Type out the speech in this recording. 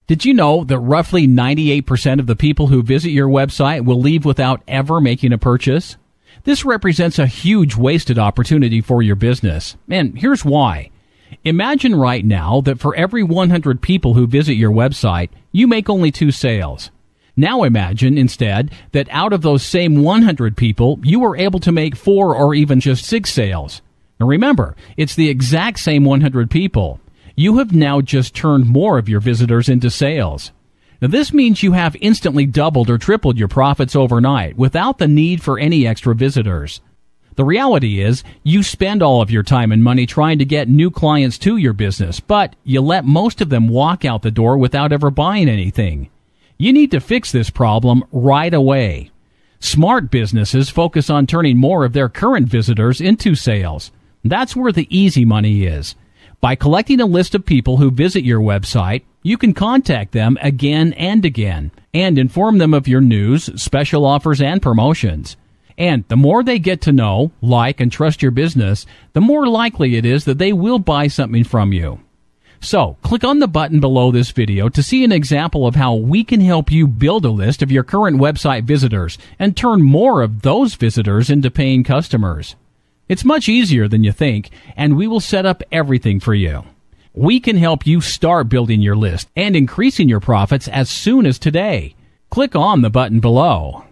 Did you know that roughly 98% of the people who visit your website will leave without ever making a purchase? This represents a huge wasted opportunity for your business. And here's why. Imagine right now that for every 100 people who visit your website, you make only 2 sales. Now imagine, instead, that out of those same 100 people, you were able to make 4 or even just 6 sales. Now remember, it's the exact same 100 people. You have now just turned more of your visitors into sales. Now this means you have instantly doubled or tripled your profits overnight without the need for any extra visitors. The reality is, you spend all of your time and money trying to get new clients to your business, but you let most of them walk out the door without ever buying anything. You need to fix this problem right away. Smart businesses focus on turning more of their current visitors into sales. That's where the easy money is. By collecting a list of people who visit your website, you can contact them again and again and inform them of your news, special offers, and promotions. And the more they get to know, like, and trust your business, the more likely it is that they will buy something from you. So, click on the button below this video to see an example of how we can help you build a list of your current website visitors and turn more of those visitors into paying customers. It's much easier than you think, and we will set up everything for you. We can help you start building your list and increasing your profits as soon as today. Click on the button below.